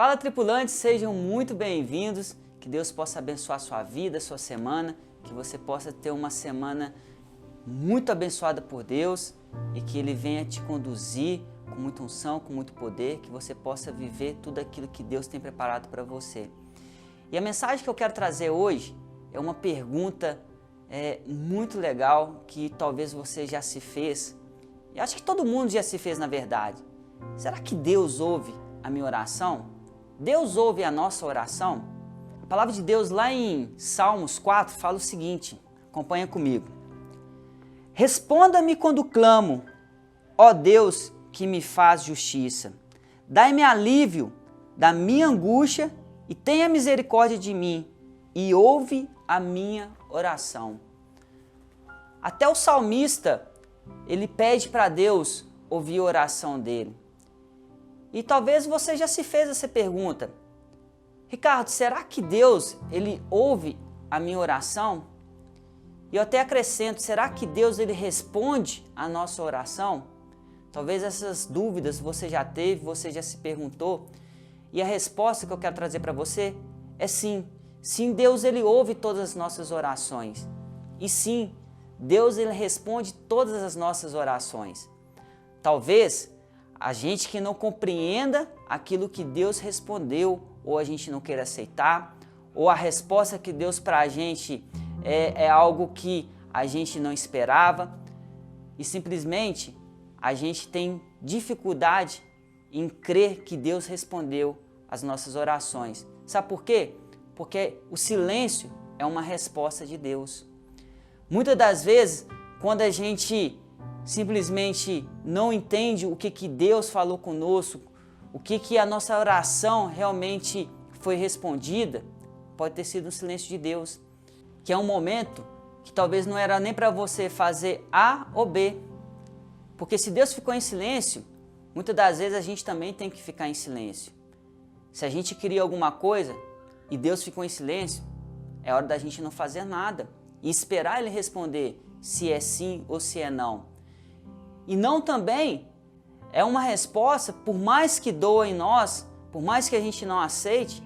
Fala, tripulantes, sejam muito bem-vindos, que Deus possa abençoar a sua vida, a sua semana, que você possa ter uma semana muito abençoada por Deus e que Ele venha te conduzir com muita unção, com muito poder, que você possa viver tudo aquilo que Deus tem preparado para você. E a mensagem que eu quero trazer hoje é uma pergunta muito legal que talvez você já se fez, e acho que todo mundo já se fez na verdade. Será que Deus ouve a minha oração? Deus ouve a nossa oração? A palavra de Deus lá em Salmos 4 fala o seguinte, acompanha comigo. Responda-me quando clamo, ó Deus que me faz justiça. Dai-me alívio da minha angústia e tenha misericórdia de mim e ouve a minha oração. Até o salmista, ele pede para Deus ouvir a oração dele. E talvez você já se fez essa pergunta. Ricardo, será que Deus, ele ouve a minha oração? E eu até acrescento, será que Deus, ele responde a nossa oração? Talvez essas dúvidas você já teve, você já se perguntou. E a resposta que eu quero trazer para você é sim. Sim, Deus, ele ouve todas as nossas orações. E sim, Deus, ele responde todas as nossas orações. Talvez a gente que não compreenda aquilo que Deus respondeu, ou a gente não queira aceitar, ou a resposta que Deus para a gente é algo que a gente não esperava, e simplesmente a gente tem dificuldade em crer que Deus respondeu as nossas orações. Sabe por quê? Porque o silêncio é uma resposta de Deus. Muitas das vezes, quando a gente simplesmente não entende o que Deus falou conosco, o que a nossa oração realmente foi respondida, pode ter sido um silêncio de Deus, que é um momento que talvez não era nem para você fazer A ou B, porque se Deus ficou em silêncio, muitas das vezes a gente também tem que ficar em silêncio. Se a gente queria alguma coisa e Deus ficou em silêncio, é hora da gente não fazer nada e esperar Ele responder se é sim ou se é não. E não também é uma resposta, por mais que doa em nós, por mais que a gente não aceite,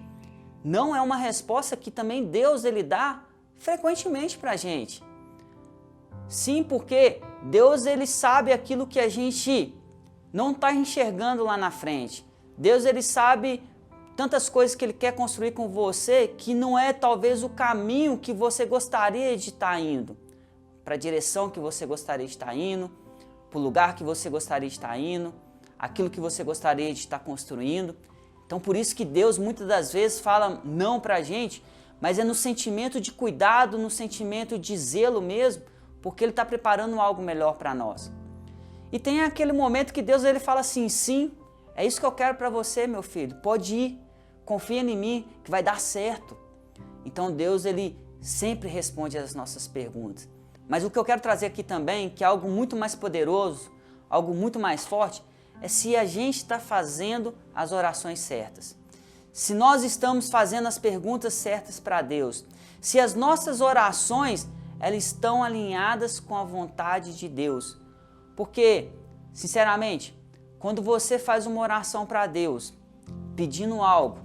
não é uma resposta que também Deus ele dá frequentemente para a gente. Sim, porque Deus ele sabe aquilo que a gente não está enxergando lá na frente. Deus ele sabe tantas coisas que Ele quer construir com você que não é talvez o caminho que você gostaria de estar indo, para a direção que você gostaria de estar indo, para o lugar que você gostaria de estar indo, aquilo que você gostaria de estar construindo. Então por isso que Deus muitas das vezes fala não para a gente, mas é no sentimento de cuidado, no sentimento de zelo mesmo, porque Ele está preparando algo melhor para nós. E tem aquele momento que Deus ele fala assim, sim, é isso que eu quero para você, meu filho, pode ir, confia em mim que vai dar certo. Então Deus ele sempre responde às nossas perguntas. Mas o que eu quero trazer aqui também, que é algo muito mais poderoso, algo muito mais forte, é se a gente está fazendo as orações certas. Se nós estamos fazendo as perguntas certas para Deus. Se as nossas orações elas estão alinhadas com a vontade de Deus. Porque, sinceramente, quando você faz uma oração para Deus, pedindo algo,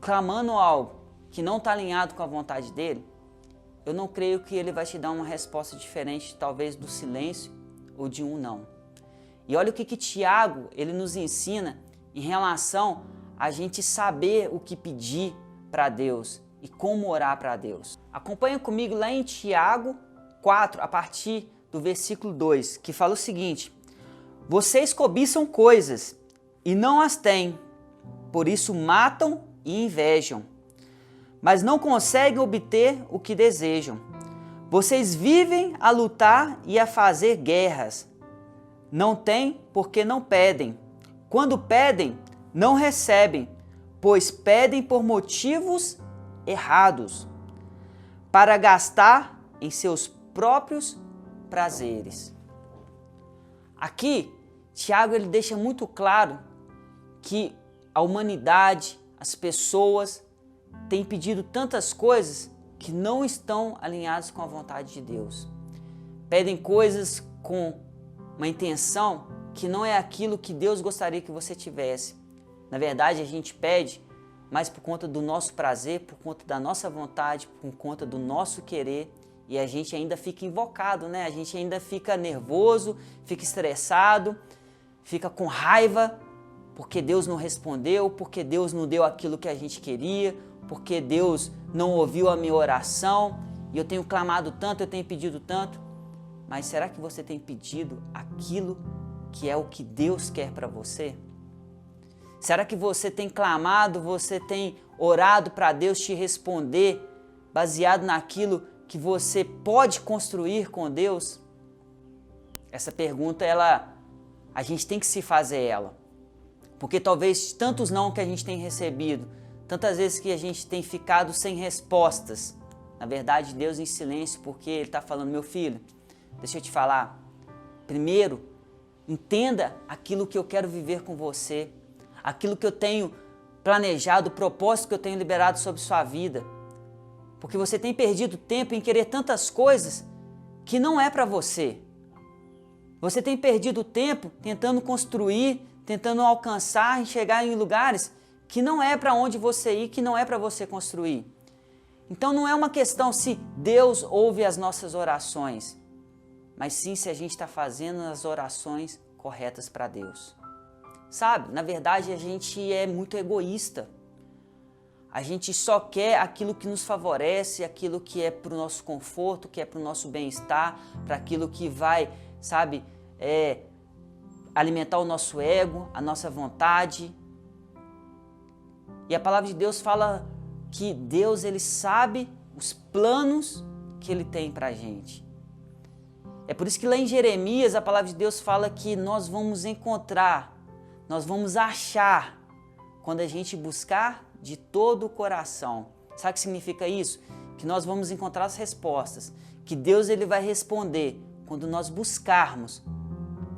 clamando algo que não está alinhado com a vontade dEle, eu não creio que Ele vai te dar uma resposta diferente, talvez do silêncio ou de um não. E olha o que Tiago ele nos ensina em relação a gente saber o que pedir para Deus e como orar para Deus. Acompanha comigo lá em Tiago 4, a partir do versículo 2, que fala o seguinte: vocês cobiçam coisas e não as têm, por isso matam e invejam, mas não conseguem obter o que desejam. Vocês vivem a lutar e a fazer guerras. Não têm porque não pedem. Quando pedem, não recebem, pois pedem por motivos errados, para gastar em seus próprios prazeres. Aqui, Tiago ele deixa muito claro que a humanidade, as pessoas, têm pedido tantas coisas que não estão alinhadas com a vontade de Deus. Pedem coisas com uma intenção que não é aquilo que Deus gostaria que você tivesse. Na verdade, a gente pede mas por conta do nosso prazer, por conta da nossa vontade, por conta do nosso querer, e a gente ainda fica invocado, né? A gente ainda fica nervoso, fica estressado, fica com raiva, porque Deus não respondeu, porque Deus não deu aquilo que a gente queria, porque Deus não ouviu a minha oração, e eu tenho clamado tanto, eu tenho pedido tanto. Mas será que você tem pedido aquilo que é o que Deus quer para você? Será que você tem clamado, você tem orado para Deus te responder baseado naquilo que você pode construir com Deus? Essa pergunta, a gente tem que se fazer ela. Porque talvez tantos não que a gente tem recebido, tantas vezes que a gente tem ficado sem respostas. Na verdade, Deus em silêncio, porque Ele está falando, meu filho, deixa eu te falar. Primeiro, entenda aquilo que eu quero viver com você, aquilo que eu tenho planejado, o propósito que eu tenho liberado sobre sua vida. Porque você tem perdido tempo em querer tantas coisas que não é para você. Você tem perdido tempo tentando construir, tentando alcançar e chegar em lugares que não é para onde você ir, que não é para você construir. Então não é uma questão se Deus ouve as nossas orações, mas sim se a gente está fazendo as orações corretas para Deus. Sabe, na verdade a gente é muito egoísta. A gente só quer aquilo que nos favorece, aquilo que é para o nosso conforto, que é para o nosso bem-estar, para aquilo que vai, sabe, alimentar o nosso ego, a nossa vontade. E a palavra de Deus fala que Deus, Ele sabe os planos que Ele tem para a gente. É por isso que lá em Jeremias a palavra de Deus fala que nós vamos encontrar, nós vamos achar quando a gente buscar de todo o coração. Sabe o que significa isso? Que nós vamos encontrar as respostas, que Deus Ele vai responder quando nós buscarmos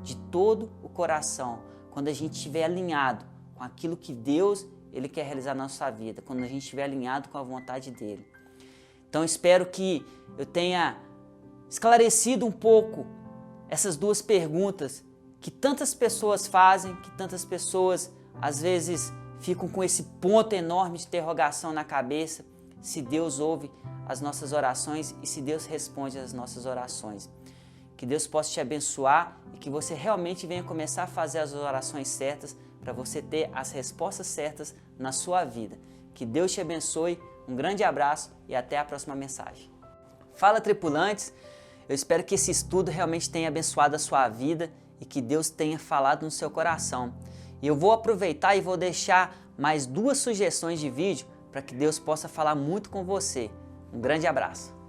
de todo o coração, quando a gente estiver alinhado com aquilo que Deus Ele quer realizar na nossa vida, quando a gente estiver alinhado com a vontade dEle. Então espero que eu tenha esclarecido um pouco essas duas perguntas que tantas pessoas fazem, que tantas pessoas às vezes ficam com esse ponto enorme de interrogação na cabeça, se Deus ouve as nossas orações e se Deus responde às nossas orações. Que Deus possa te abençoar e que você realmente venha começar a fazer as orações certas para você ter as respostas certas na sua vida. Que Deus te abençoe, um grande abraço e até a próxima mensagem. Fala, tripulantes! Eu espero que esse estudo realmente tenha abençoado a sua vida e que Deus tenha falado no seu coração. E eu vou aproveitar e vou deixar mais 2 sugestões de vídeo para que Deus possa falar muito com você. Um grande abraço!